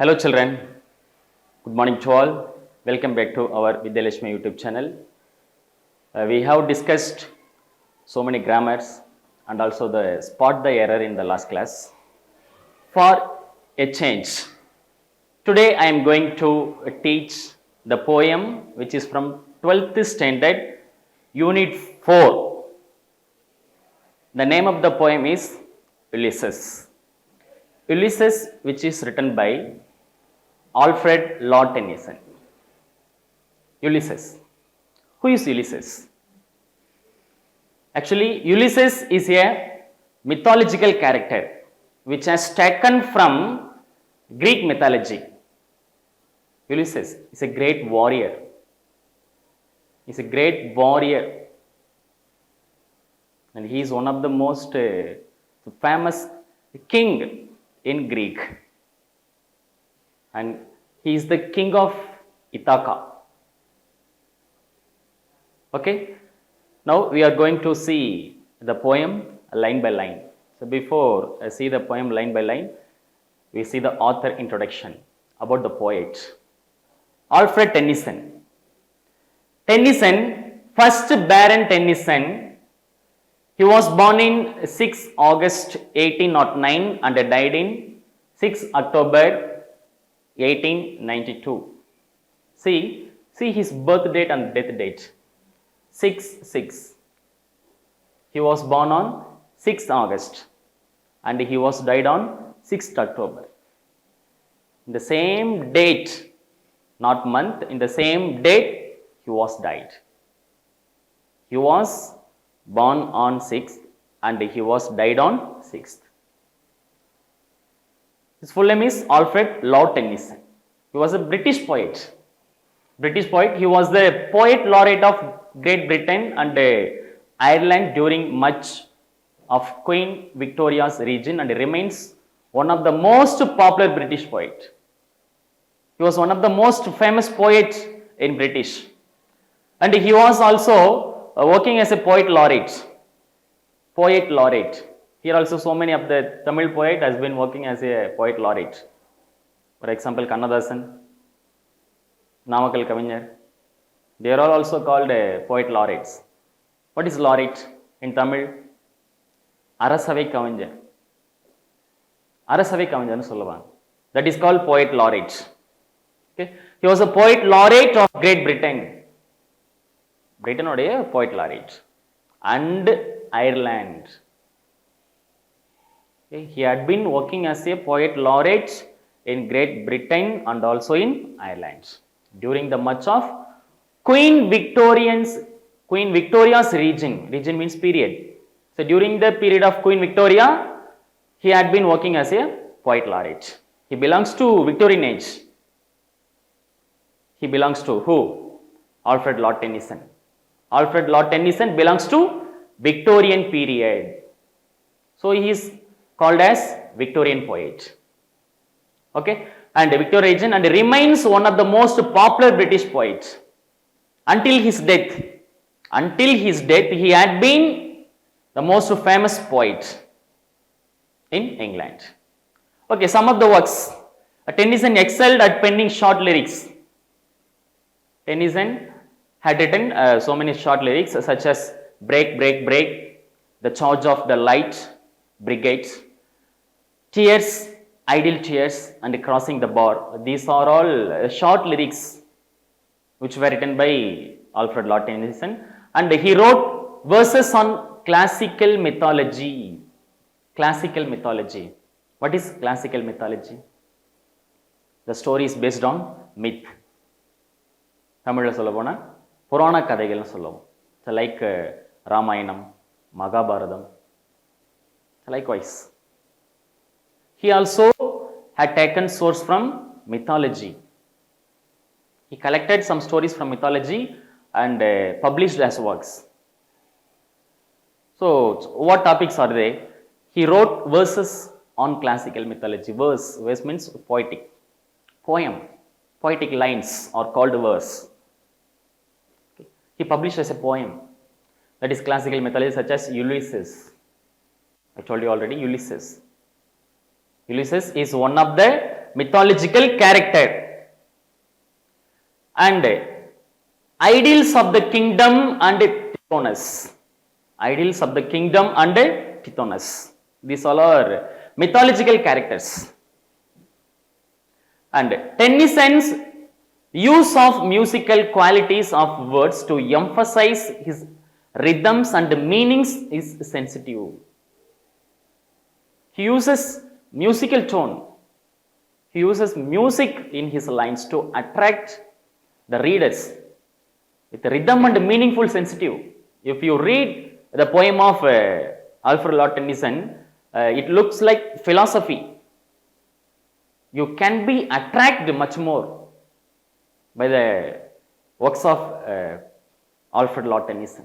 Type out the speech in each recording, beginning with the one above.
Hello children, good morning to all. Welcome back to our Vidhyalakshmi YouTube channel. We have discussed so many grammars and also the spot the error in the last class. For a change, today I am going to teach the poem which is from 12th standard, unit 4. The name of the poem is Ulysses. Ulysses, which is written by Alfred Lord Tennyson. Ulysses. Who is Ulysses? Actually, Ulysses is a mythological character which has taken from Greek mythology. Ulysses is a great warrior. He is a great warrior. And he is one of the most famous king in Greek. And he is the king of Ithaca. Okay. Now we are going to see the poem line by line. So before I see the poem line by line, we see the author introduction about the poet. Alfred Tennyson. Tennyson, first Baron Tennyson, he was born in 6 August 1809 and died in 6 October 1892. See his birth date and death date. 6/6. He was born on 6th August and he was died on 6th October. In the same date, not month, in the same date he was died. He was born on 6th and he was died on 6th. His full name is Alfred Lord Tennyson. He was a British poet. He was the poet laureate of Great Britain and Ireland during much of Queen Victoria's reign and remains one of the most popular British poet. He was one of the most famous poets in British. And he was also working as a poet laureate. Here also so many of the Tamil poet has been working as a poet laureate. For example, Kannadasan, Namakkal Kavinyar. They are all also called poet laureates. What is laureate in Tamil? Arasavai Kavinyar. Arasavai Kavinyar nu solluvanga. That is called poet laureate. Okay. He was a poet laureate of Great Britain. Britain odeya poet laureate. And Ireland. Okay. He had been working as a poet laureate in Great Britain and also in Ireland during the much of Queen Victoria's reign. Reign means period. So during the period of Queen Victoria, he had been working as a poet laureate. He belongs to Victorian age. He belongs to who? Alfred Lord Tennyson. Alfred Lord Tennyson belongs to Victorian period. So he is called as Victorian poet. Okay, and Victorian region and remains one of the most popular British poets until his death. Until his death, he had been the most famous poet in England. Okay, some of the works. Tennyson excelled at penning short lyrics. Tennyson had written so many short lyrics such as Break, Break, Break, The Charge of the Light Brigade, Tears, Idle Tears and Crossing the Bar. These are all short lyrics which were written by Alfred Lord Tennyson, and he wrote verses on classical mythology. Classical mythology. What is classical mythology? The story is based on myth. தமிழில் சொல்ல போனால் புராண கதைகள்னு சொல்லுவோம். Like Ramayanam, Mahabharatam. Likewise. He also had taken source from mythology. He collected some stories from mythology and published as works. So, what topics are they? He wrote verses on classical mythology. Verse means poetic. Poem. Poetic lines are called verse. Okay. He published as a poem. That is classical mythology such as Ulysses. I told you already, Ulysses. Ulysses is one of the mythological character. And ideals of the kingdom and Tithonus. Ideals of the kingdom and Tithonus. These all are mythological characters. And Tennyson's use of musical qualities of words to emphasize his rhythms and meanings is sensitive. He uses musical tone. He uses music in his lines to attract the readers with rhythm and meaningful sensitive. If you read the poem of Alfred Lord Tennyson, it looks like philosophy. You can be attracted much more by the works of Alfred Lord Tennyson.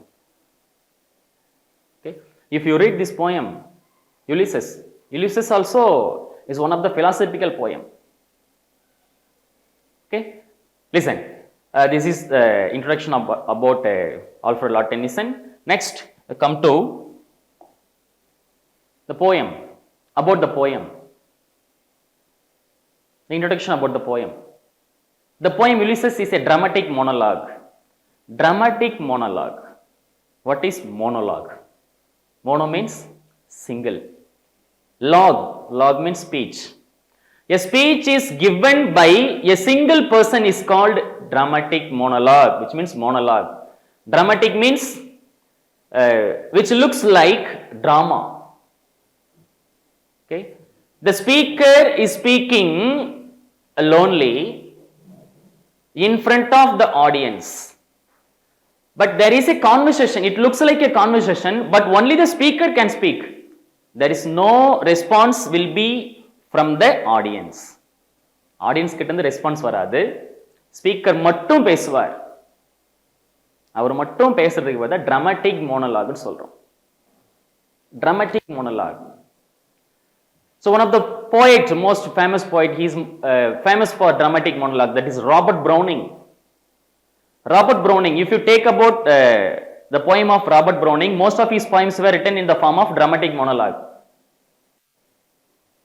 Okay? If you read this poem, Ulysses also is one of the philosophical poem. Okay? Listen, this is the introduction about Alfred Lord Tennyson. Next, come to the poem, about the poem. The introduction about the poem. The poem Ulysses is a dramatic monologue. Dramatic monologue. What is monologue? Mono means single. Log means speech. A speech is given by a single person is called dramatic monologue, which means monologue. Dramatic means which looks like drama. Okay? The speaker is speaking lonely in front of the audience. But there is a conversation. It looks like a conversation, but only the speaker can speak. There is no response will be from the audience. Audience கிட்ட இருந்து response வராது. Speaker மட்டும் பேசுவார். அவர் மட்டும் பேசுறதுக்கு பதிலா dramatic monologue னு சொல்றோம். Dramatic monologue. So one of the poet, most famous poet, he is famous for dramatic monologue, that is Robert Browning. Robert Browning, if you take about the poem of Robert Browning, most of his poems were written in the form of dramatic monologue.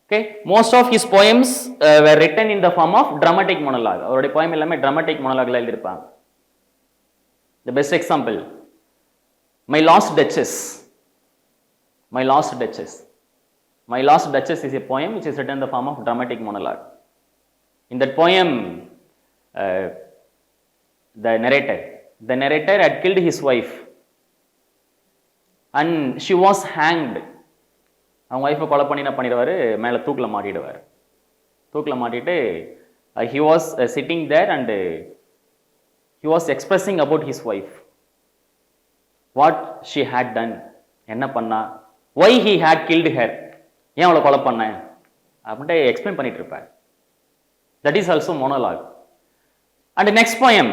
Okay, most of his poems were written in the form of dramatic monologue. அவருடைய poem எல்லாமே dramatic monologue ல எழுதிருப்பாங்க. The best example, My Lost Duchess. My Lost Duchess. My Lost Duchess is a poem which is written in the form of dramatic monologue. In that poem, the narrator had killed his wife and she was hanged. அவங்க wifi கொலை பண்ணிடுவார், மேலே தூக்கில் மாட்டிடுவார். தூக்கில் மாட்டிட்டு he was sitting there and he was expressing about his wife, what she had done, என்ன பண்ணா, why he had killed her, ஏன் அவளை கொலை பண்ண அப்படின்ட்டு எக்ஸ்பிளைன் பண்ணிட்டு இருப்பார். That is also monologue. And the next poem,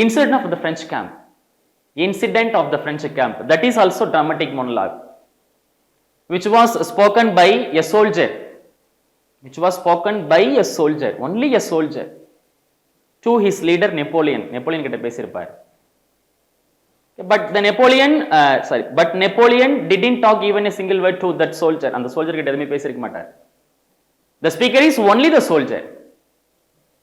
Incident of the French Camp. Incident of the French Camp. That is also dramatic monologue, which was spoken by a soldier. Which was spoken by a soldier, only a soldier, to his leader Napoleon. Napoleon கிட்ட பேசியிருப்பார். But Napoleon didn't talk even a single word to that soldier. அந்த soldier கிட்ட எதுவுமே பேசியிருக்க மாட்டார். The speaker is only the soldier.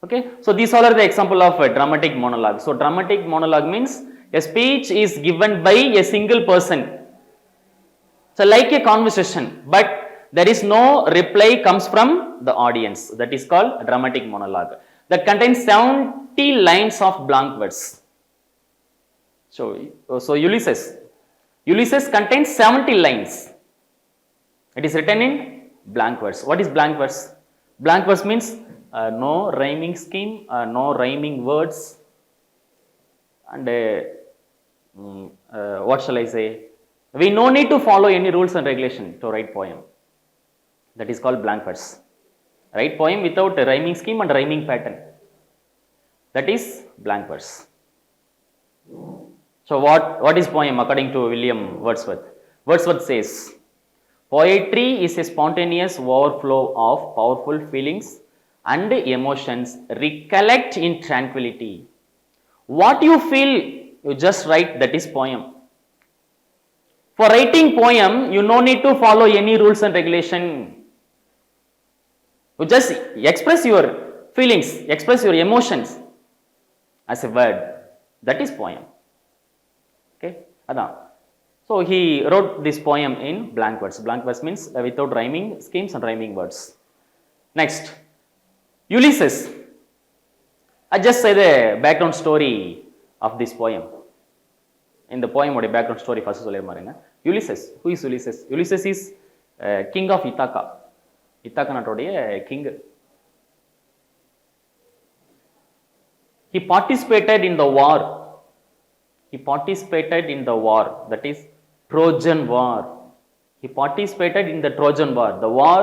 Okay, so these all are the example of dramatic monologue. So dramatic monologue means a speech is given by a single person. So like a conversation, but there is no reply comes from the audience. That is called a dramatic monologue. That contains 70 lines of blank verse. So Ulysses contains 70 lines. It is written in blank verse. What is blank verse? Blank verse means no rhyming scheme, no rhyming words, and what shall I say? We no need to follow any rules and regulation to write poem. That is called blank verse. Write poem without a rhyming scheme and rhyming pattern. That is blank verse. So what is poem according to William Wordsworth? Wordsworth says, poetry is a spontaneous overflow of powerful feelings and emotions recollect in tranquility. What you feel, you just write, that is poem. For writing poem, you no need to follow any rules and regulation. You just express your feelings, express your emotions as a word. That is poem. Okay, adan. So he wrote this poem in blank verse. Blank verse means without rhyming schemes and rhyming words. Next, Ulysses. I just say the background story of this poem. In the poem, what background story first சொல்லிருமாருங்க. Ulysses. Who is Ulysses? Ulysses is king of Ithaca. Ithaca நாட்டோடைய king. He participated in the war. He participated in the war. That is Trojan War. He participated in the Trojan War. The war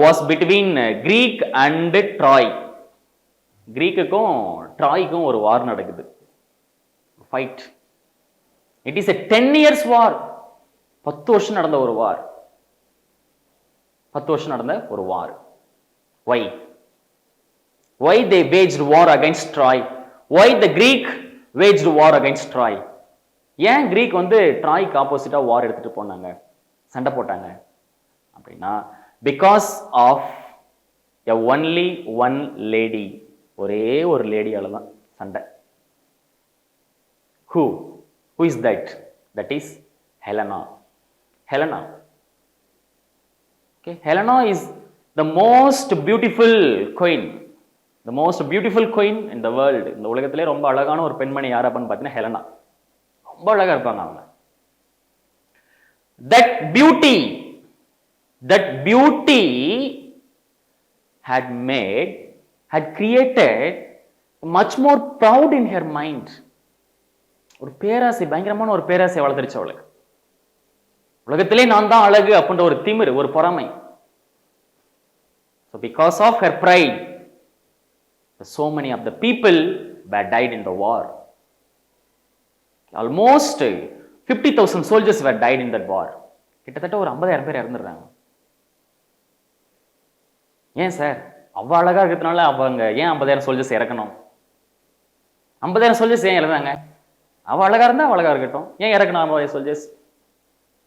was between Greek and Troy. Greek-க்கும் Troy-க்கும் ஒரு war நடக்குது. Fight. It is a 10 years war. 10 வருஷம் நடந்த ஒரு war. 10 வருஷம் நடந்த ஒரு war. Why? Why they waged war against Troy? Why the Greek waged war against Troy? ஏன் Greek வந்து ட்ராய்க்கு ஆப்போசிட்டா வார் எடுத்துட்டு போனாங்க, சண்டை போட்டாங்க அப்படின்னா, because of a only one lady. ஒரே ஒரு லேடியால தான் சண்டை. Who is that? That is Helena. Helena. Okay, Helena is the most beautiful queen. The most beautiful queen in the world. இந்த உலகத்திலே ரொம்ப அழகான ஒரு பெண்மணி யார் அப்படின்னு பார்த்தீங்கன்னா ஹெலனா. ரொம்ப அழகா இருப்பாங்க அவங்க. That beauty had created much more proud in her mind. ஒரு பேராசை, பயங்கரமான ஒரு பேராசை வளர்த்துருச்சு அவளுக்கு. உலகத்திலே நான் தான் அழகு அப்படின்ற ஒரு திமிரு, ஒரு பொறாமை. So because of her pride, so many of the people were died in the war. Almost 50,000 soldiers were died in that war. கிட்டத்தட்ட ஒரு 50,000 பேர் இறந்துடுறாங்க. ஏன் சார், அவ்வளோ அழகா இருக்கிறதுனால அவங்க ஏன் 50,000 soldiers இறக்கணும்? 50,000 soldiers ஏன் இறந்தாங்க? அவ அழகா இருந்தா அழகா இருக்கட்டும், ஏன் இறக்கணும் 50,000 soldiers?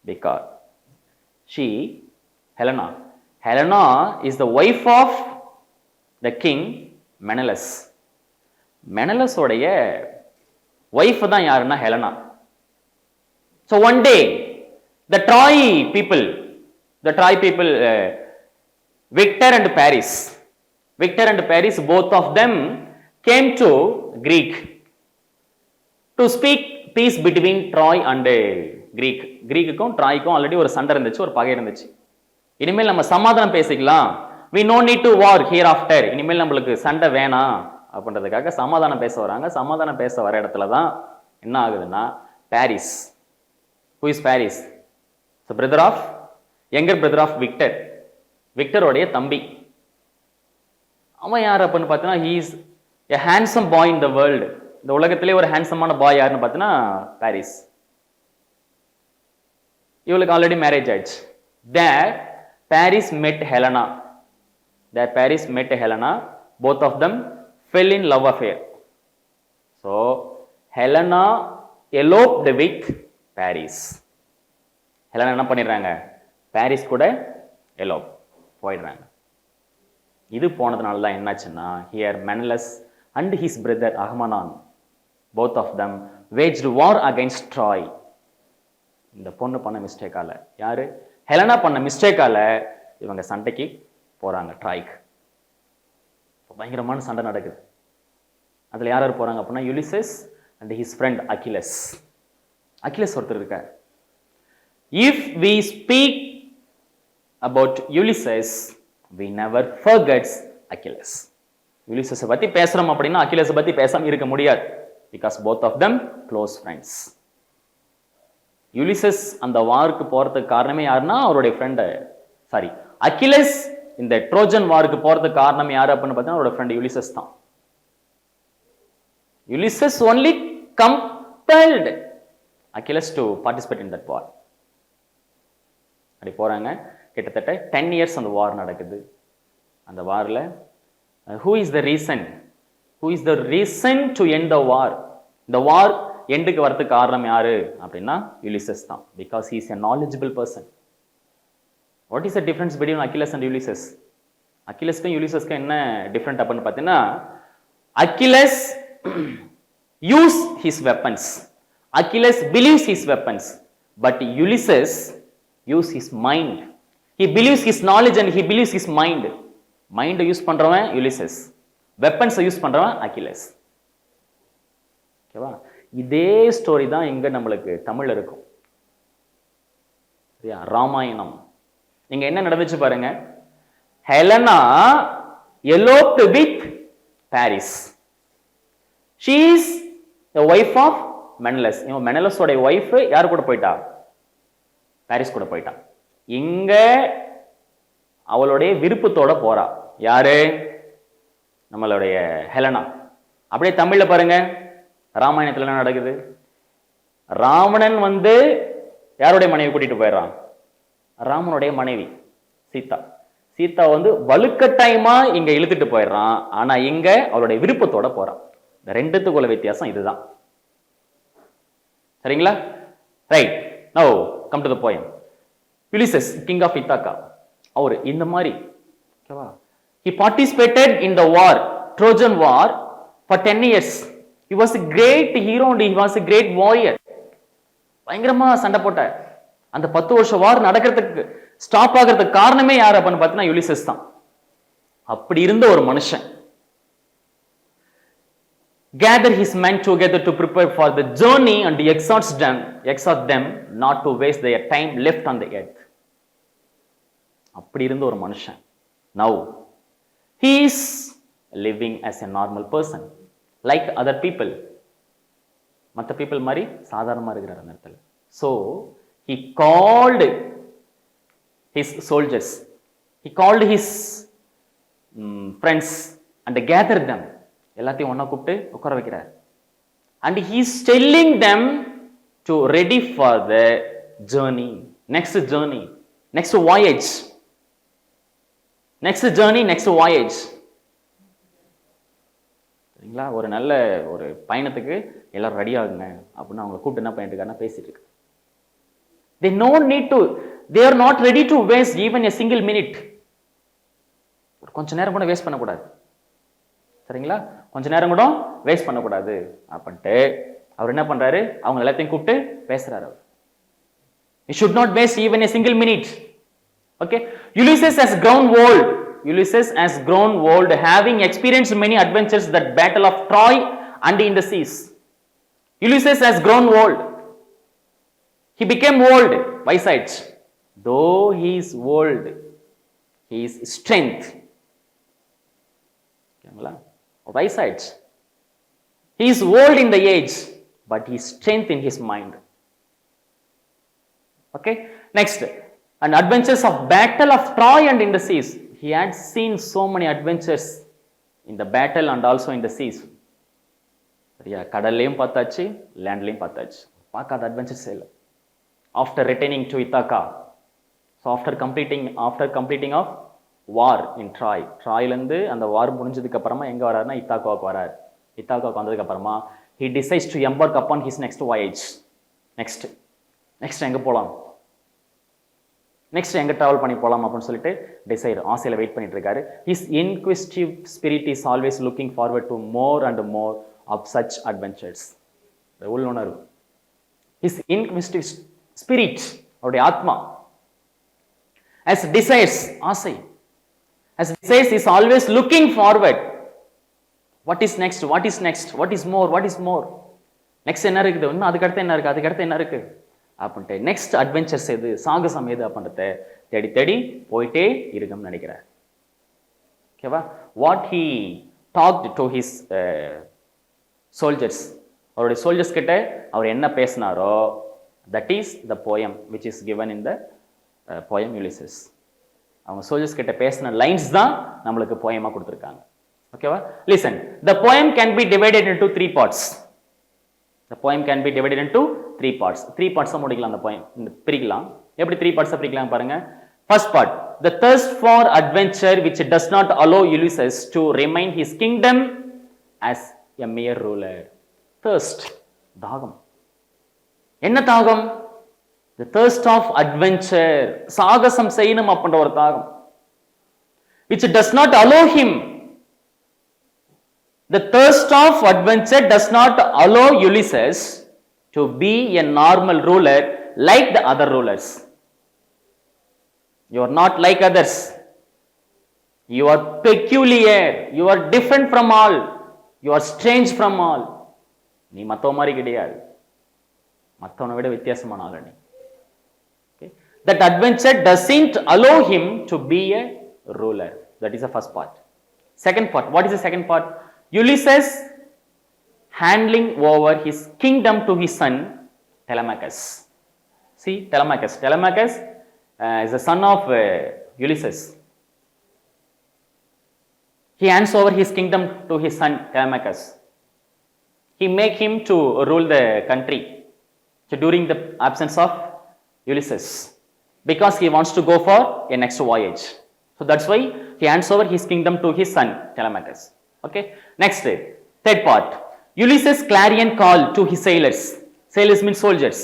Because Helena is the wife of the king Menelaus. Menelaus உடைய wife தான் யாருன்னா Helena. So one day the Troy people, Victor and Paris, both of them came to Greek to speak peace between Troy and Greek. Greek-க்கும் Troy-க்கும் already ஒரு சண்டை இருந்துச்சு, ஒரு பகை இருந்துச்சு. இனிமேல் நம்ம சமாதானம் பேசிக்கலாம். We no need to war hereafter. இனிமேல் நம்மளுக்கு சண்டை வேணாம் அப்படின்றதுக்காக சமாதானம் பேச வராங்க. சமாதானம் பேச வர இடத்துல தான் என்ன ஆகுதுன்னா, Paris. Who is Paris? The younger brother of Victor. விக்டருடைய தம்பி. அவன் யார் அப்படின்னு பார்த்தீங்கன்னா, he is a handsome boy in the world. இந்த உலகத்திலே ஒரு ஹேண்ட்ஸமான பாய் யாருன்னு பார்த்தீங்கன்னா பாரிஸ். இவளுக்கு ஆல்ரெடி மேரேஜ் ஆயிடுச்சு. There Paris met Helena. Both of them fell in love affair. So Helena eloped with Paris. Helena என்ன பண்ணிடுறாங்க, பாரிஸ் கூட எலோப் போயிடுறாங்க. இது போனதுனால தான் என்னாச்சுன்னா, here Menelaus and his brother Agamemnon, both of them waged war against Troy. இந்த பொண்ணு பண்ண மிஸ்டேக்கால, யாரு ஹெலனா பண்ண மிஸ்டேக்கால இவங்க சண்டைக்கு போறாங்க ட்ராய்க்கு. பயங்கரமான சண்டை நடக்குது. அதுல யார் யார் போறாங்க அப்படின்னா, Ulysses and his friend Achilles. Achilles ஒருத்தர் இருக்கார். If we speak about Ulysses, we never forgets Achilles. யுலிசஸை பத்தி பேசுறோம் அப்படின்னா அகிலஸை பத்தி பேசாம இருக்க முடியாது. because both of them close friends. Ulysses அந்த வாருக்கு போறதுக்கு காரணமே யாருன்னா அவருடைய ஃப்ரெண்ட், சாரி அகிலஸ் இந்த ட்ரோஜன் வாருக்கு போறதுக்கு காரணம் யாரு அப்படின்னு பார்த்தீங்கன்னா அவரோட ஃப்ரெண்ட் யுலிசஸ் தான். Ulysses only compelled Achilles to participate in that war. அப்படி போறாங்க. கிட்டத்தட்ட 10 years அந்த வார் நடக்குது. அந்த வார்ல who is the reason to end the war? இந்த வார் எண்டுக்கு வரதுக்கு காரணம் யாரு அப்படின்னா யுலிசஸ் தான். because he is a knowledgeable person. what is the difference between Achilles and Ulysses? அக்கிலஸ்க்கும் யூலிசஸ்க்கும் என்ன டிஃப்ரெண்ட் அப்படின்னு பார்த்தீங்கன்னா, Achilles use his weapons, Achilles believes his weapons, but Ulysses use his mind. He believes his knowledge and he believes his mind. மைண்டை use பண்றவன் Ulysses, வெப்பன்ஸை use பண்றவன் Achilles. ஓகேவா? இதே story தான் இங்க நம்மளுக்கு தமிழ்ல இருக்கும். சரியா? ராமாயணம். இங்க என்ன நடந்துச்சு பாருங்க. Helena eloped with Paris. She is the wife of Menelaus. இவன் மெனலஸோட வைஃப் யார் கூட போயிட்டா? பாரிஸ் கூட போயிட்டா. இங்க அவளுடைய விருப்பத்தோட போறா. யாரு? நம்மளுடைய ஹெலனா. அப்படியே தமிழ்ல பாருங்க, ராமாயணத்துல என்ன நடக்குது? ராவணன் யாருடைய மனைவி கூட்டிட்டு போயிடறான்? ராமனுடைய மனைவி சீதா. சீதா வலுக்கட்டாயமா இங்க இழுத்துட்டு போயிடுறான். ஆனா இங்க அவருடைய விருப்பத்தோட போறான். இந்த ரெண்டுத்துக்குள்ள வித்தியாசம் இதுதான். சரிங்களா? Right. Now come to the poem. Ulysses, king of Ithaca, அவர் இந்த மாதிரி, ஓகேவா? He participated in the war, Trojan war, for 10 years. He was a great hero and he was a great warrior. பயங்கரமா சண்டை போட்ட அந்த 10 வருஷம் வார் நடக்கிறதுக்கு ஸ்டாப் ஆகிறதுக்கு காரணமே யார் அப்படின்னு பார்த்தீங்கன்னா யுலிசஸ் தான். அப்படி இருந்த ஒரு மனுஷன் gather his men together to prepare for the journey and exhort them not to waste their time left on the earth. அப்படி இருந்த ஒரு மனுஷன். Now he is living as a normal person like other people. மற்ற people மாதிரி சாதாரணமா இருக்கிறார் அந்த இடத்துல. So he called his soldiers, he called his friends and gathered them. எல்லாத்தையும் ஒண்ணா கூப்பிட்டு உட்கார வைக்கிறார். And he is telling them to ready for the journey, next voyage, next journey, next voyage. சரிங்களா? ஒரு நல்ல ஒரு பயணத்துக்கு எல்லாரும் ரெடி ஆகுங்க அப்படின்னு அவங்க கூப்பிட்டு என்ன பண்ணிட்டு இருக்காருன்னா பேசிட்டு இருக்கு. They are not ready to waste even a single minute. கொஞ்ச நேரம் கூட வேஸ்ட் பண்ணக்கூடாது. சரிங்களா? கொஞ்ச நேரம் கூட வேஸ்ட் பண்ணக்கூடாது அப்படின்ட்டு அவர் என்ன பண்றாரு? அவங்க எல்லாத்தையும் கூப்பிட்டு பேசுறாரு. அவர் You should not waste even a single minute. Okay? Ulysses has grown old, having experienced many adventures, that battle of Troy and in the seas. Ulysses has grown old. He became old, wise-eyed. Though he is old, he is strength. Wise-eyed. He is old in the age, but he is strength in his mind. Okay? Next, and adventures of battle of Troy and in the seas. He had seen so many adventures in the battle and also in the seas. சரியா? கடல்லையும் பார்த்தாச்சு, லேண்ட்லையும் பார்த்தாச்சு. பார்க்காத adventures இல்லை. After returning to Ithaca, so after completing of war in Troy, ட்ராயிலிருந்து அந்த வார் முடிஞ்சதுக்கு அப்புறமா எங்க வராருன்னா இத்தாக்காவுக்கு வராரு. இத்தாக்காவுக்கு வந்ததுக்கு அப்புறமா he decides to embark upon his next voyage. Next எங்க போலாம், நெக்ஸ்ட் எங்க டிராவல் பண்ணி போலாம் அப்படின்னு சொல்லிட்டு டிசைர் ஆசையில வெயிட் பண்ணிட்டு இருக்காரு. His inquisitive spirit is always looking forward to more and more of such adventures. உள்ளுணர்வு. His inquisitive spirit, அவருடைய ஆத்மா, as desires, ஆசை, as desires is always looking forward. What is next? What is next? What is more? What is more? Next என்ன இருக்குது? இன்னும் அதுக்கடுத்து என்ன இருக்கு? அதுக்கடுத்து என்ன இருக்கு அப்படின்ட்டு நெக்ஸ்ட் அட்வென்ச்சர்ஸ் எது, சாகசம் எது அப்படின்றத தேடி தேடி போயிட்டே இருக்கும்னு நினைக்கிறார். ஓகேவா? What he talked to his soldiers, அவருடைய சோல்ஜர்ஸ் கிட்ட அவர் என்ன பேசினாரோ, that is the poem which is given in the poem Ulysses. அவங்க சோல்ஜர்ஸ் கிட்ட பேசின லைன்ஸ் தான் நம்மளுக்கு போயமா கொடுத்துருக்காங்க. ஓகேவா? Listen, the poem can be divided into 3 parts. The poem can be divided into 3 parts. 3 parts முடிக்கலாம் அந்த poem. பிரிக்கலாம். எப்படி 3 parts பிரிக்கலாம் பாருங்க. First part, the thirst for adventure which does not allow Ulysses to remain his kingdom as a mere ruler. Thirst, தாகம். என்ன தாகம்? The thirst of adventure. சாகசம் செய்யணும் அப்படின்ற ஒரு தாகம். which does not allow him. The thirst of adventure does not allow Ulysses to be a normal ruler like the other rulers. You are not like others. You are peculiar. You are different from all. You are strange from all. நீ மத்தவ மாதிரி கிடையாது. மத்தவனை விட வித்தியாசமான ஆளு நீ. Okay? That adventure doesn't allow him to be a ruler. That is the first part. Second part. What is the second part? Ulysses handling over his kingdom to his son Telemachus. See, Telemachus. Telemachus is the son of Ulysses. He hands over his kingdom to his son Telemachus. He make him to rule the country during the absence of Ulysses, because he wants to go for a next voyage. So that's why he hands over his kingdom to his son Telemachus. Okay. Next, third part. Ulysses clarion call to his sailors. Sailors means soldiers.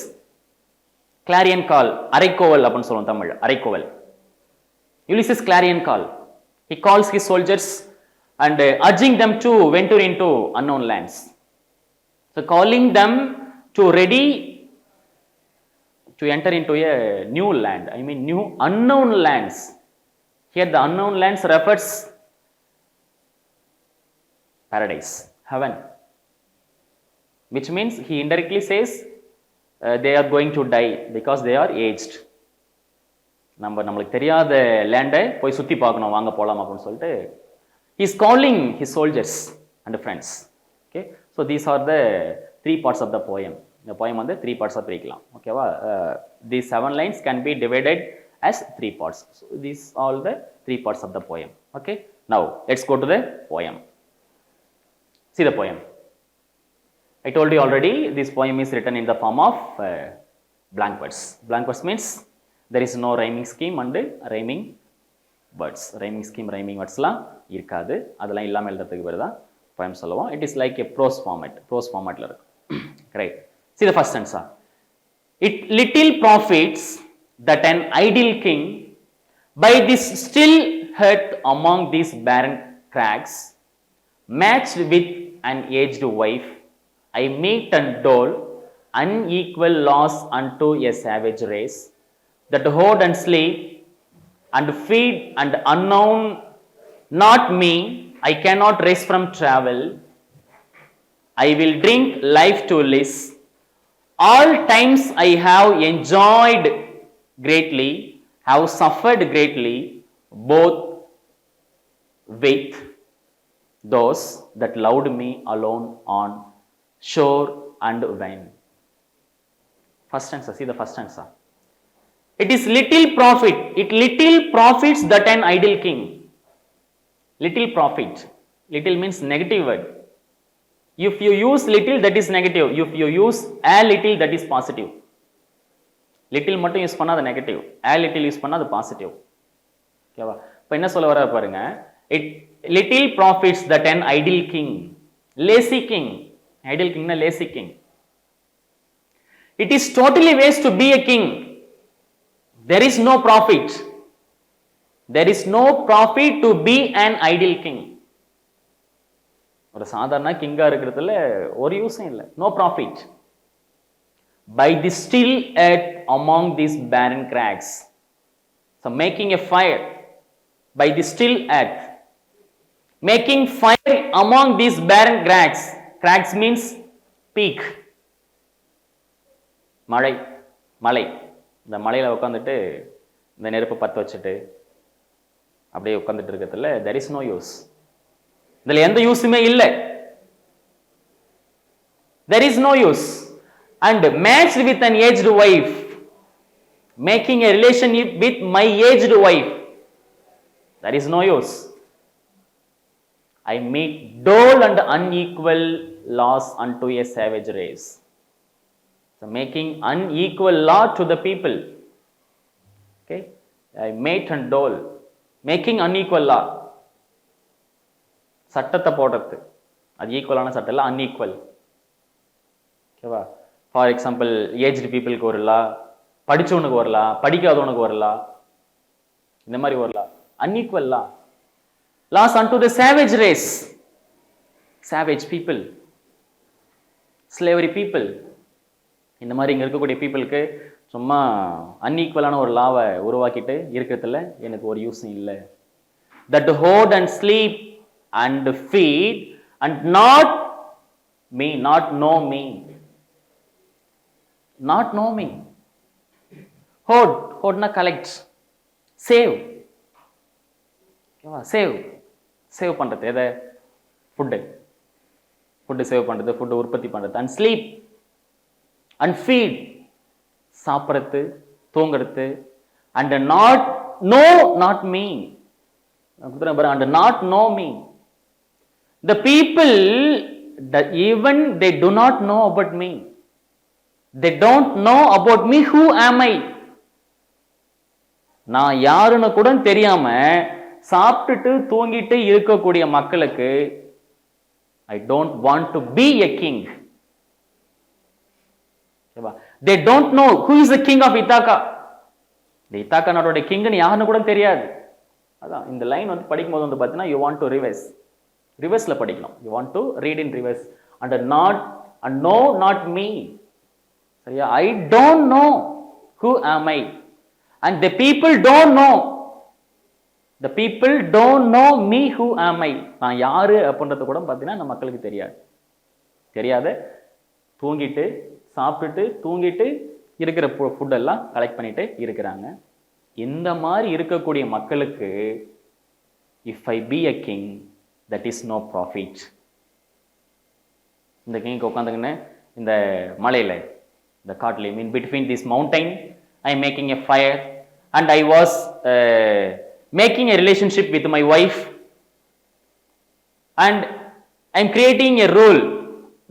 Clarion call. Araikoval appadinu solluvom Tamil. Araikoval. Ulysses clarion call. He calls his soldiers and urging them to venture into unknown lands. So calling them to ready to enter into a new land. I mean new unknown lands. Here the unknown lands refers paradise, heaven, which means he indirectly says they are going to die because they are aged. நம்மளுக்கு தெரியாத லேண்டை போய் சுற்றி பார்க்கணும், வாங்க போகலாம் அப்படின்னு சொல்லிட்டு he is calling his soldiers and friends. Okay, so these are the three parts of the poem. இந்த poem வந்து three parts பிரிக்கலாம். ஓகேவா? These 7 lines can be divided as 3 parts. So these all the 3 parts of the poem. Okay, now let's go to the poem. See the poem. I told you already, this poem is written in the form of blank verse. Blank verse means there is no rhyming scheme and rhyming words. Rhyming scheme, rhyming words la irkadu. Adala illama eludradhukku verudha poem solluvom. It is like a prose format. Prose format la irukku. Great. See the first stanza. It little profits that an idle king by this still hurt among these barren crags, matched with an aged wife, I meet and dole unequal loss unto a savage race, that hoard and sleep and feed and unknown not me, I cannot rest from travel, I will drink life to bliss, all times I have enjoyed greatly, have suffered greatly, both with those that loved me alone on shore and wine. First stanza, see the first stanza. It is little profit, it little profits that an idle king. Little profit. Little means negative word. If you use little, that is negative. If you use a little, that is positive. Little மட்டும் use பண்ணா அது negative, a little use பண்ணா அது positive. ஓகேவா? இப்போ என்ன சொல்ல வர பாருங்க. It little profits that an idle king, lazy king. Idle king na lazy king. It is totally waste to be a king. There is no profit. There is no profit to be an idle king. ஒரு சாதாரண கிங்கா இருக்கிறதுல ஒரு யூஸும் இல்லை. No profit. By the still earth among these barren crags. So making a fire by the still earth. Making fire among these barren crags. Crags means peak. மழை, மலை. இந்த மலையில் உட்காந்துட்டு இந்த நெருப்பை பற்ற வச்சுட்டு அப்படியே உட்காந்துட்டு இருக்கிறதுல there is no use. இதில் எந்த யூஸுமே இல்லை. There is no use. And matched with an aged wife, making a relation with my aged wife, there is no use. I meet dole and unequal loss unto a savage race. So making unequal lot to the people. Okay, I mate and dole, making unequal law. சட்டத்தை போடுறது அது ஈக்குவலான சட்டம் இல்லை, unequal. ஓகேவா? For example aged பீப்புளுக்கு ஒரு லா, படித்தவனுக்கு ஒரு லா, படிக்காதவனுக்கு ஒரு லா, இந்த மாதிரி ஒரு law, unequal law. Loss unto the savage race. Savage people. Slavery people. இந்த மாதிரி இங்கே இருக்கக்கூடிய பீப்புளுக்கு சும்மா அன்ஈக்குவலான ஒரு லாவை உருவாக்கிட்டு இருக்கிறதுல எனக்கு ஒரு யூஸும் இல்லை. That hoard and sleep and feed and not me, not know me. Not know me. Hoardனா collect. Save. Save பண்ணுறது எதை? ஃபுட்டு சேவ் பண்ணுறது, ஃபுட்டு உற்பத்தி பண்ணுறது. அண்ட் ஸ்லீப் அண்ட் ஃபீட், சாப்பிட்றது, தூங்குறது. And not me, and not know me. The people even they do not know about me. They don't know about me. Who am I? நான் யாருன்னு கூட தெரியாம சாப்பிட்டுட்டு தூங்கிட்டு இருக்கக்கூடிய மக்களுக்கு I don't want to be a king. They don't know who is the king of Ithaca. இந்த இத்தாக்கா நாட்டோட கிங்னு யாருன்னு கூட தெரியாது. அதான் இந்த லைன் வந்து படிக்கும்போது வந்து பார்த்தீங்கன்னா you want to ரிவர்ஸ்ல படிக்கணும். You want to read in reverse. And no, not me. சரியா? I don't know who am I. And the people don't know. The people don't know me, who am I. நான் யாரு அப்படின்றது கூட பார்த்தீங்கன்னா நம்ம மக்களுக்கு தெரியாத தூங்கிட்டு சாப்பிட்டுட்டு தூங்கிட்டு இருக்கிற ஃபுட்டெல்லாம் கலெக்ட் பண்ணிட்டு இருக்கிறாங்க. இந்த மாதிரி இருக்கக்கூடிய மக்களுக்கு if I be a king, that is no profit. இந்த கிங்க்கு உட்காந்துக்கின்னு இந்த மலையில் இந்த காட்டில் in between this mountain I am making a fire and I was making a relationship with my wife and I am creating a rule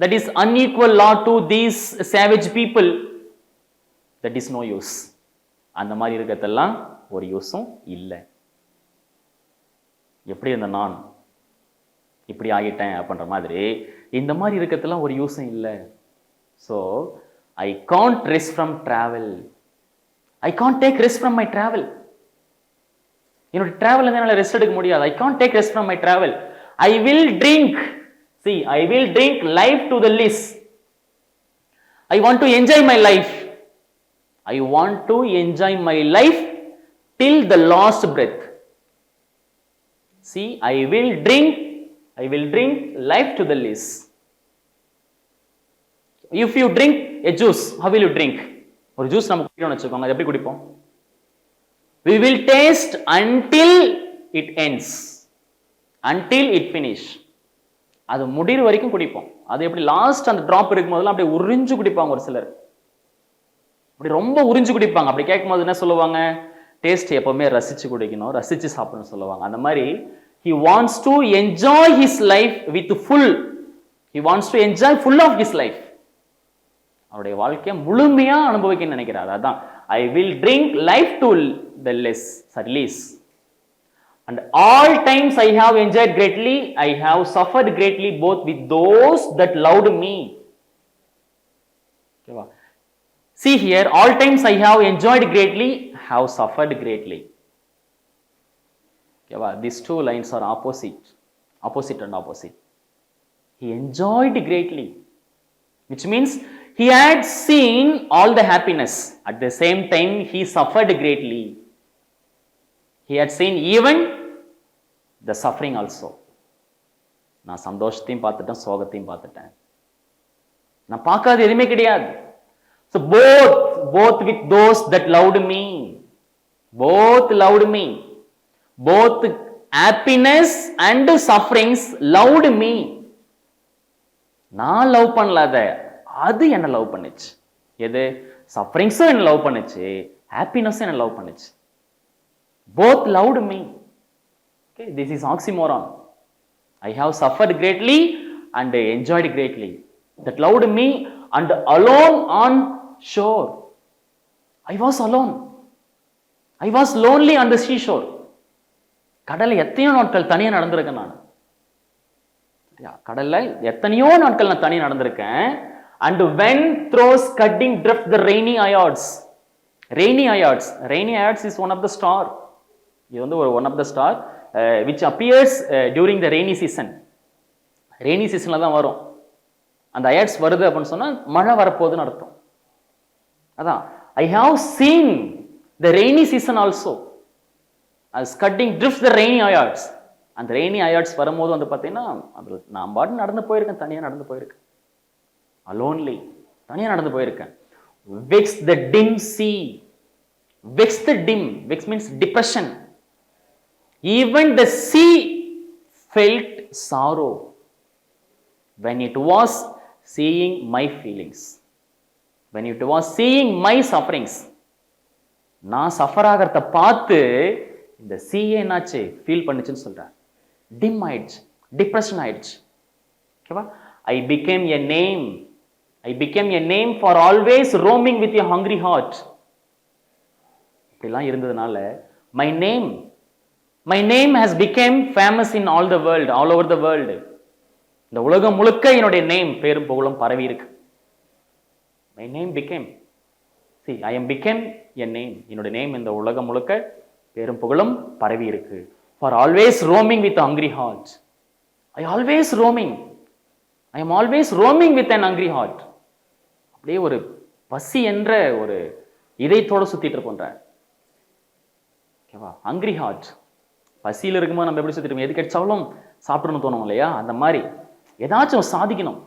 that is unequal law to these savage people. That is no use. அந்த மாதிரி இருக்கிறதெல்லாம் ஒரு யூஸும் இல்லை. எப்படி இந்த நான் இப்படி ஆகிட்டேன் அப்படின்ற மாதிரி இந்த மாதிரி இருக்கிறதெல்லாம் ஒரு யூஸும் இல்லை. So I can't rest from travel. I can't take rest from my travel. என்னோட டிராவல் என்னால் ரெஸ்ட் எடுக்க முடியாது. I can't take rest from my travel. I will drink. See, I will drink life to the least. I want to enjoy my life. I want to enjoy my life till the last breath. See, I will drink life to the least. If you drink a juice, how will you drink? ஒரு juice நம்ம குடிக்கணும்னு வச்சுக்கோங்க, அது எப்படி குடிப்போம்? We will taste until it ends, until it finish. அது முடிகிற வரைக்கும் குடிப்போம். அது எப்படி லாஸ்ட் அந்த டிராப் இருக்கும்போதெல்லாம் அப்படியே உறிஞ்சு குடிப்பாங்க. ஒரு சிலர் அப்படி ரொம்ப உறிஞ்சு குடிப்பாங்க. அப்படி கேட்கும்போது என்ன சொல்லுவாங்க? டேஸ்ட் எப்பவுமே ரசிச்சு குடிக்கணும், ரசிச்சு சாப்பிடணும்னு சொல்லுவாங்க. அந்த மாதிரி he wants to enjoy his life with full. He wants to enjoy full of his life. அவருடைய வாழ்க்கையை முழுமையா அனுபவிக்கணும்னு நினைக்கிறார். அதான் I will drink life to the least. And all times I have enjoyed greatly, I have suffered greatly both with those that loved me. Okay, see here, all times I have enjoyed greatly, have suffered greatly. Okay, these two lines are opposite and opposite. He enjoyed greatly, which means he had seen all the happiness. At the same time, he suffered greatly. He had seen even the suffering also. நான் சந்தோஷத்தையும் பார்த்துட்டேன், சோகத்தையும் பார்த்துட்டேன். நான் பார்க்காத எதுவுமே கிடையாது. So both with those that loved me. Both loved me. Both happiness and sufferings loved me. நான் love பண்ணலாத, அது என்ன லவ் பண்ணுச்சு. எது? சஃபரிங்ஸும் என்ன லவ் பண்ணுச்சு, ஹாப்பினஸும் என்ன லவ் பண்ணுச்சு. Both loved me. Okay, this is oxymoron. I have suffered greatly and enjoyed greatly. That loved me and alone on shore. I was alone. I was lonely on the seashore. கடல்ல எத்தனையோ நாட்கள் தனியா நடந்திருக்கேன் நான். கடல்ல எத்தனையோ நாட்கள் நான் தனியா நடந்திருக்கேன். And when through scudding drift the rainy iards. Rainy iards is one of the star. இது வந்து ஒரு one of the star. which appears during the rainy season. Rainy seasonல தான் வரும். அந்த ads வருது அப்படின்னு சொன்னா மழை வரப்போகுதுன்னு அர்த்தம். அதான் I have seen the rainy season also as scudding drifts the rainy ads. அந்த rainy ads வரும்போது வந்து பார்த்தீங்கன்னா அதில் நான் பாட்டு நடந்து போயிருக்கேன், தனியாக நடந்து போயிருக்கேன், alonely தனியாக நடந்து போயிருக்கேன். Vex the dim sea. Vex the dim. Vex means depression. Even the sea felt sorrow when it was seeing my feelings. When it was seeing my sufferings. நான் சஃபர் ஆகிறத பார்த்து இந்த சீயே என்னாச்சு ஃபீல் பண்ணுச்சுன்னு சொல்றேன். டிம் ஆயிடுச்சு, டிப்ரெஷன் ஆயிடுச்சு. ஓகேவா? I became a name. I became a name for always roaming with a hungry heart. இப்படிலாம் இருந்ததுனால my name has become famous in all the world, all over the world. இந்த உலகம் முழுக்க என்னுடைய நேம் பேரும் புகழும் பரவி இருக்கு. My name became, see, I am became a name. என்னுடைய நேம் இந்த உலகம் முழுக்க பேரும் புகழும் பரவி இருக்கு. For always roaming with a hungry heart. I am always roaming with an hungry heart. அப்படியே ஒரு பசி என்ற ஒரு இதயத்தோடு சுத்திட்டு இருப்போம். ஓகேவா? Hungry heart. பசியில் இருக்கும்போது நம்ம எப்படி சுத்திட்டு எது கிடைச்சாலும் சாப்பிடணும்னு தோணும் இல்லையா? அந்த மாதிரி ஏதாச்சும் சாதிக்கணும்,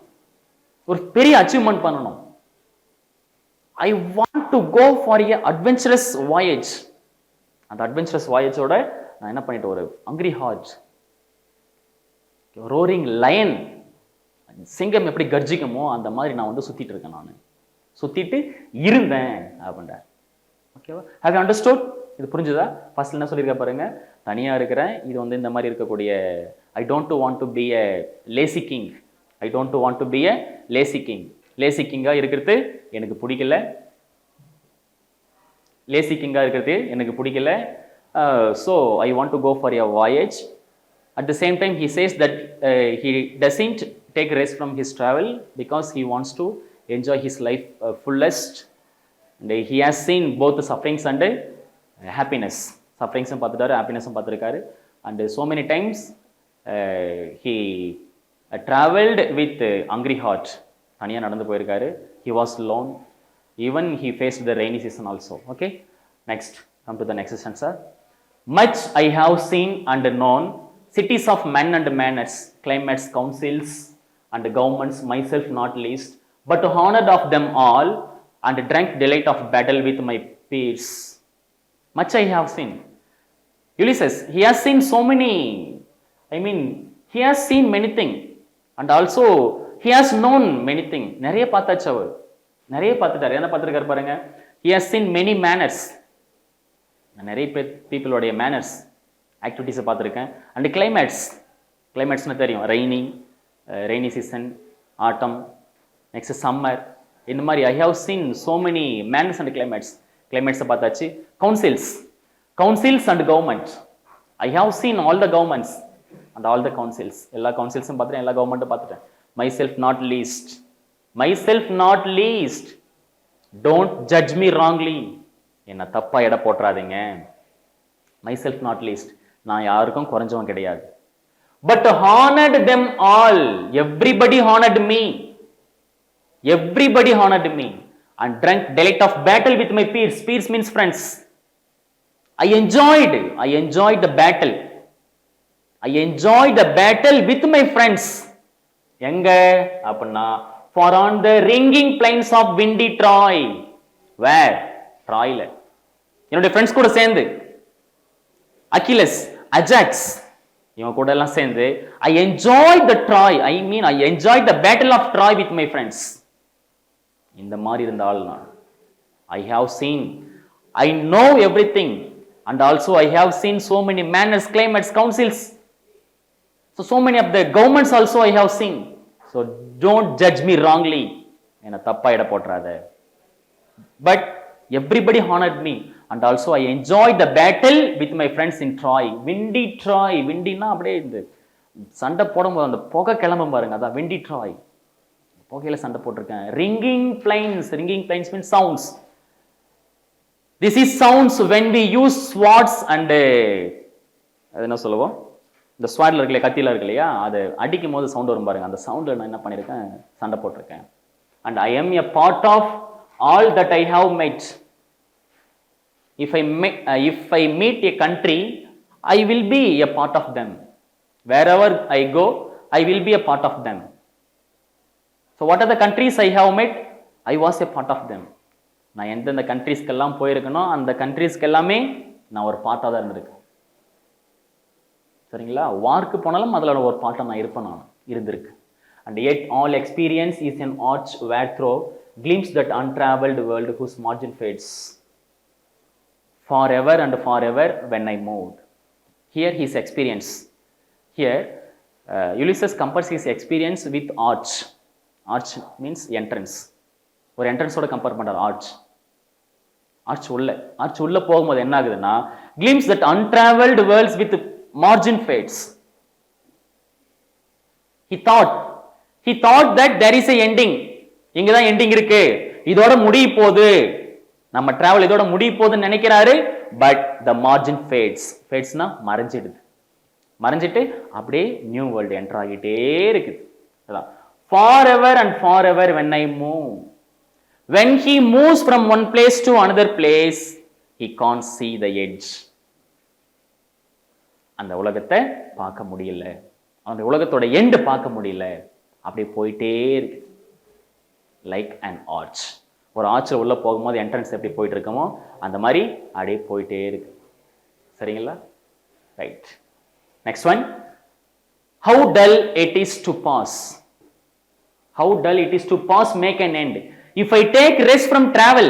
ஒரு பெரிய அச்சீவ்மெண்ட் பண்ணணும். I want to go for a adventurous voyage. அந்த அட்வென்ச்சரஸ் வாயேஜோட நான் என்ன பண்ணிட்டேன், ஒரு ஹங்கிரி ஹார்ட், ரோரிங் லயன், சிங்கம் எப்படி கர்ஜிக்குமோ அந்த மாதிரி நான் வந்து சுத்திட்டு இருக்கேன், நான் சுத்திட்டு இருந்தேன் அப்படின்ற. ஓகேவா? Have you understood? இது புரிஞ்சுதா? ஃபர்ஸ்ட் என்ன சொல்லியிருக்க பாருங்க, தனியா இருக்கிறேன், இது வந்து இந்த மாதிரி இருக்கக்கூடிய I don't want to be a lazy king. I don't want to be a lazy king. Lazy கிங்கா இருக்கிறது எனக்கு பிடிக்கல. லேசி கிங்கா இருக்கிறது எனக்கு பிடிக்கல. So I want to go for a voyage. At the same time he says that he doesn't take rest from his travel because he wants to enjoy his life fullest. And he has seen both the sufferings and happiness. Sufferings பார்த்துட்டாரு, happiness பார்த்துருக்காரு. And so many times he traveled with hungry heart. தனியாக நடந்து போயிருக்காரு. He was alone. Even he faced the rainy season also. Okay? Next, come to the next stanza. Much I have seen and known, cities of men and manners, climates, councils, and governments, myself not least, but honored of them all, and drank delight of battle with my peers. Much I have seen. Ulysses, he has seen so many, he has seen many things, and also he has known many things. நிறைய பார்த்தாச்சு அவர், நிறைய பார்த்துட்டார். என்ன பார்த்துருக்காரு பாருங்க. He has seen many manners. நிறைய பீப்புளோடைய manners, ஆக்டிவிட்டீஸை பார்த்துருக்கேன். And கிளைமேட்ஸ்னு தெரியும், rainy season, autumn, next summer, இந்த மாதிரி I have seen so many manners and கிளைமேட்ஸை பார்த்தாச்சு. Councils and government, I have seen all the governments and all the councils. எல்லா கவுன்சில்ஸும் பார்த்துட்டேன், எல்லா கவர்மெண்ட்டும் பார்த்துட்டேன். myself not least, don't judge me wrongly. என்ன தப்பா எடை போட்டுறாதீங்க. myself not least, நான் யாருக்கும் குறைஞ்சவன் கிடையாது. but honored them all, everybody honored me, and drank delight of battle with my peers means friends. I enjoyed the battle with my friends. எங்க அப்படின்னா, for on the ringing plains of windy Troy. where? ட்ராய்ல என்னுடைய friends கூட சேர்ந்து, Akila's, Ajax, இவங்க கூட எல்லாம் சேர்ந்து I enjoyed the Troy, I enjoyed the battle of Troy with my friends. இந்த மாதிரி இருந்த ஆள் நான். I have seen, I know everything, and also I have seen so many manners, climates, councils, so many of the governments also I have seen. So don't judge me wrongly. என்ன தப்பா எடை போட்டுறாத. But everybody honored me, and also I enjoyed the battle with my friends in Troy. windy Troy, windyனா அப்படியே இந்த சண்டை போடும்போது அந்த புகை கிளம்பும் பாருங்க, அதான் windy Troy. புகையில சண்டை போட்டிருக்கேன். ringing plains means sounds. This is sounds when we use swords and அது என்ன சொல்லுவோம், இந்த ஸ்வாட்ல இருக்கலையா, கத்தியில இருக்கு இல்லையா, அது அடிக்கும் போது சவுண்ட் வரும் பாருங்க, அந்த சவுண்ட்ல நான் என்ன பண்ணியிருக்கேன், சண்டை போட்டிருக்கேன். And I am a part of all that I have met. If I meet a country, I will be a part of them. Wherever I go, I will be a part of them. So what are the countries I have met? I was a part of them. நான் எந்தெந்த கண்ட்ரீஸ்க்கெல்லாம் போயிருக்கணும், அந்த கண்ட்ரீஸ்க்கு எல்லாமே நான் ஒரு பார்ட்டாக தான் இருந்திருக்கேன். சரிங்களா? வார்க்கு போனாலும் அதில் ஒரு பார்ட்டாக நான் இருப்பேன், நான் இருந்திருக்கு. And yet all experience is an arch where through glimpse that untraveled world whose margin fades forever and forever when I moved. Here his experience. Here Ulysses compares his experience with arch. Arch means entrance. ஒரு என்ட்ரன்ஸோட compare பண்றார் arch. Arch உள்ள போகும்போது என்ன ஆகுதுன்னா, glimpse that untraveled worlds with margin fades. He thought that there is a ending. இங்கதான் ending இருக்கு, இதோட முடிய போகுது, நம்ம டிராவல் இதோட முடிய போகுதுன்னு நினைக்கிறாரு. பட் த மார்ஜின் ஃபேட்ஸ்னா மறைஞ்சிட்டு அப்படியே நியூ வேர்ல்டு என்டர் ஆகிட்டே இருக்குது. For ever and for ever when I move. When he moves from one place to another place, he can't see the edge. அந்த உலகத்தை பார்க்க முடியல, அந்த உலகத்தோட எண்டு பார்க்க முடியல, அப்படியே போயிட்டே இருக்கு. Like an arch. ஒரு ஆர்ச்சில் உள்ள போகும்போது என்ட்ரன்ஸ் எப்படி போயிட்டு இருக்கோமோ அந்த மாதிரி அப்படியே போயிட்டே இருக்கு. சரிங்களா? Right. Next one. How dull it is to pass. How dull it is to pass make an end. If I take rest from travel,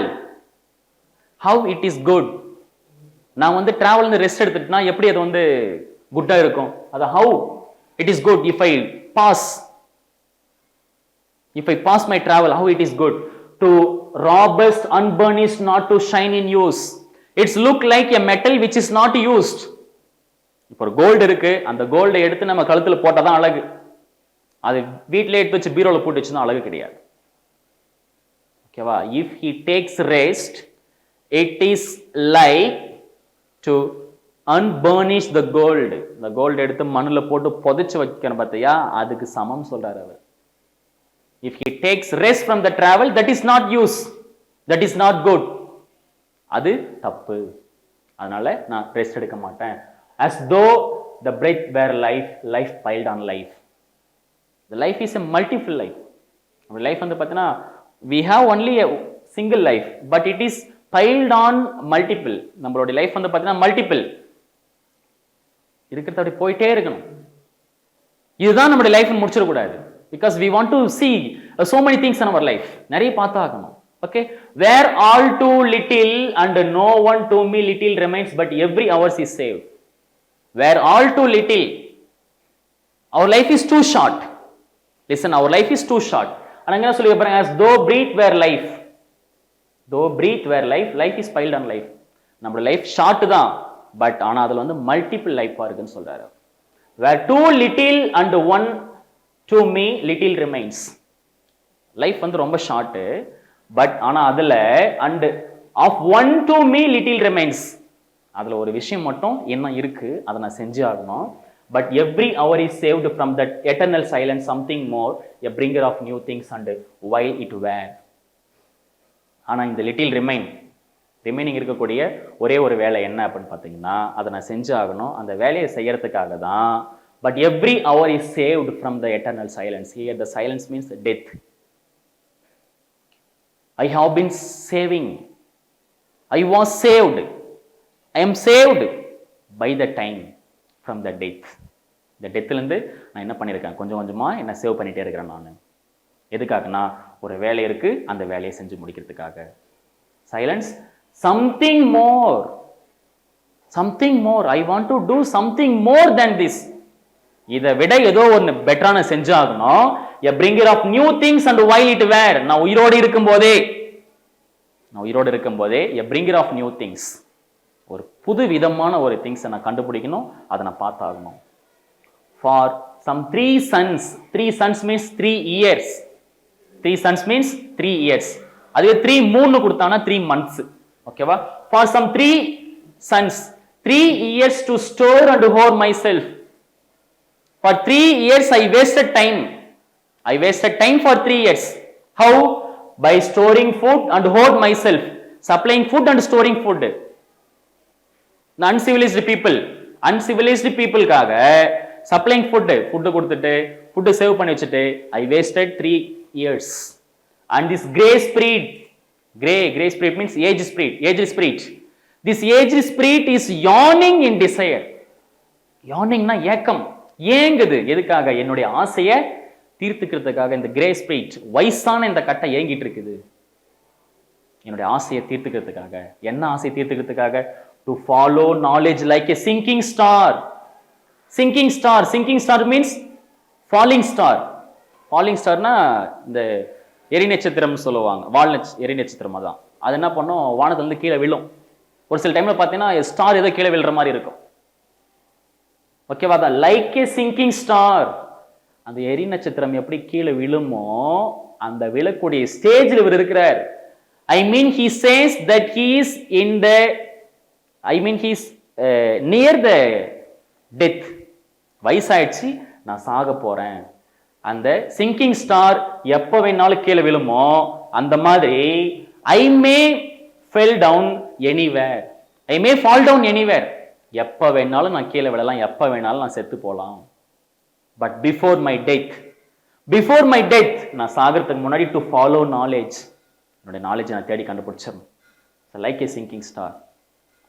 how it is good. நான் வந்து டிராவல் ரெஸ்ட் எடுத்துட்டா எப்படி அது வந்து குட்டா இருக்கும்? அது how it is good. If I pass my travel, how it is good. To robust unburnished, not to shine in use. It's look like a metal which is not used. இப்போ ஒரு gold இருக்கு, அந்த கோல்டை எடுத்து நம்ம கழுத்துல போட்டாதான் அழகு. அது வீட்டிலே எடுத்து வச்சு பீரோல போட்டு வச்சுன்னா அழகு கிடையாது. ஓகேவா? If he takes rest, it is like to unburnish the gold. the gold எடுத்து மண்ணுல போட்டு புதைச்சு வைக்கணும் பார்த்தியா, அதுக்கு சமம் சொல்றாரு அவர். If he takes rest from the travel, that is not use, that is not good. அது தப்பு, அதனால நான் ரெஸ்ட் எடுக்க மாட்டேன். As though the breath were life piled on life. The life is a multiple life. our life வந்து பார்த்தீங்கன்னா we have only a single life, but it is piled on multiple. நம்மளோட life வந்து பார்த்தீங்கன்னா multiple இருக்கிறத அப்படி போயிட்டே இருக்கணும். இதுதான் நம்மளுடைய life முடிச்சிடக்கூடாது. Because we want to see so many things in our life. நிறைய பார்த்தாகணும். Okay? Where all too little and no one to me little remains, but every hour is saved. Where all too little, our life is too short. Listen, our life is too short. And என்ன சொல்லி பாருங்க, as though breath were life. Though breath were life, life is piled on life. நம்ம life short தான், but ஆனா அதுல வந்து multiple லைஃபா இருக்குன்னு சொல்றாரு. Where too little and one to me little remains. Life வந்து ரொம்ப ஷார்ட், பட் ஆனா அதுல and of one to me little remains. அதுல ஒரு விஷயம் மட்டும் என்ன இருக்கு, அதை நான் செஞ்சு ஆகணும். But every hour is saved from that eternal silence, something more, a bringer of new things and while it were. ஆனா இந்த லிட்டில் ரிமைனிங் இருக்கக்கூடிய ஒரே ஒரு வேலை என்ன அப்படின்னு பார்த்தீங்கன்னா, அதை நான் செஞ்சு ஆகணும். அந்த வேலையை செய்யறதுக்காக தான். But every hour is saved from the eternal silence. Here the silence means death. I have been saving. I was saved. I am saved by the time from the death. இந்த டெத்லேருந்து நான் என்ன பண்ணியிருக்கேன், கொஞ்சம் கொஞ்சமாக என்ன சேவ் பண்ணிகிட்டே இருக்கிறேன் நான். எதுக்காகனா, ஒரு வேலை இருக்குது, அந்த வேலையை செஞ்சு முடிக்கிறதுக்காக. Silence, something more, I want to do something more than this. இதை விட ஏதோ ஒன்று பெட்டரான செஞ்சாகணும். A bringer of new things and while it were. நான் உயிரோடு இருக்கும்போதே a bringer of new things, ஒரு புது விதமான ஒரு திங்ஸை நான் கண்டுபிடிக்கணும், அதை நான் பார்த்தாகணும். For some 3 sons, 3 sons means 3 years. 3 sons means 3 years. அதுவே 3 கொடுத்தானா 3 months. ஓகேவா? For some 3 sons, 3 years to store and hoard myself. For 3 years I wasted time. I wasted time for 3 years. How? By storing food and hoard myself. Supplying food and storing food. The uncivilized people காக supplying food கொடுத்துட்டு food save பண்ணி வச்சிட்டு I wasted 3 years. And this grey spirit means aged spirit. This aged spirit is yawning in desire. Yawning na ஏக்கம், ஏங்குது. எதுக்காக? என்னுடைய ஆசையை தீர்த்துக்கிறதுக்காக. இந்த கிரே ஸ்பிரிட், வயசான இந்த கட்டை ஏங்கிட்டு இருக்குது. என்னுடைய ஆசையை தீர்த்துக்கிறதுக்காக. என்ன ஆசையை தீர்த்துக்கிறதுக்காக? To follow knowledge like a sinking star. Sinking star means falling star. Falling star na இந்த எரி நட்சத்திரம் சொல்லுவாங்க. எரி நட்சத்திரம் அதான். அது என்ன பண்ணும்? வானத்துல இருந்து கீழே விழும். ஒரு சில டைம்ல பார்த்தீங்கன்னா ஸ்டார் ஏதோ கீழே விழுற மாதிரி இருக்கும். ஓகேவா? தான் லைக் ஏ சிங்கிங் ஸ்டார். அந்த எரி நட்சத்திரம் எப்படி கீழே விழுமோ அந்த விழக்கூடிய ஸ்டேஜில் இவர் இருக்கிறார். I mean he says that he is near the death. வயசாயிடுச்சு, நான் சாக போறேன். அந்த சிங்கிங் ஸ்டார் எப்ப வேணாலும் கீழே விழுமோ அந்த மாதிரி I may fall down anywhere. எப்ப வேணாலும் நான் கீழே விழலாம், எப்ப வேணாலும் நான் செத்து போலாம். பட் பிஃபோர் மை டெத் நான் சாகிறதுக்கு முன்னாடி டு ஃபாலோ நாலேஜ். என்னுடைய நாலேஜ் நான் தேடி கண்டுபிடிச்சிடணும். லைக் ஏ சிங்கிங் ஸ்டார்.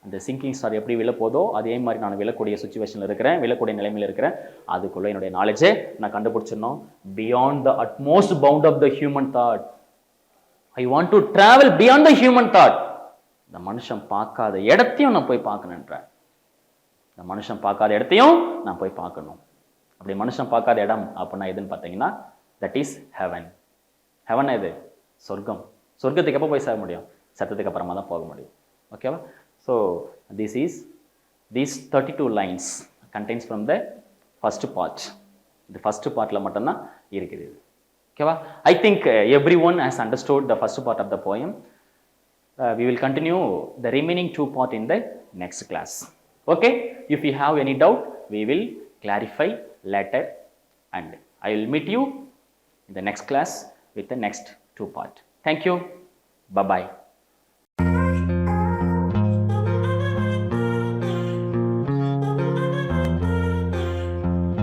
அந்த சிங்கிங் ஸ்டார் எப்படி விழப்போதோ அதே மாதிரி நான் விழக்கூடிய சுச்சுவேஷனில் இருக்கிறேன், விழக்கூடிய நிலைமையில் இருக்கிறேன். அதுக்குள்ள என்னுடைய நாலேஜை நான் கண்டுபிடிச்சிடணும். Beyond the utmost bound of the human thought. I want to travel beyond the human thought. இந்த மனுஷன் பார்க்காத இடத்தையும் நான் போய் பார்க்கணுன்றேன். இந்த மனுஷன் பார்க்காத இடத்தையும் நான் போய் பார்க்கணும். அப்படி மனுஷன் பார்க்காத இடம் அப்படின்னா எதுன்னு பார்த்தீங்கன்னா தட் இஸ் ஹெவன். ஹெவன் எது? சொர்க்கம். சொர்க்கத்துக்கு எப்போ போய் சேர முடியும்? சத்தத்துக்கு அப்புறமா தான் போக முடியும். ஓகேவா? So these 32 lines contains from the first part. இந்த ஃபர்ஸ்ட் பார்ட்டில் மட்டும்தான் இருக்குது. ஓகேவா? I think everyone has understood the first part of the poem. We will continue the remaining 2 part in the next class. Okay? If you have any doubt, we will clarify later, and I will meet you in the next class with the next 2 part. Thank you. Bye bye.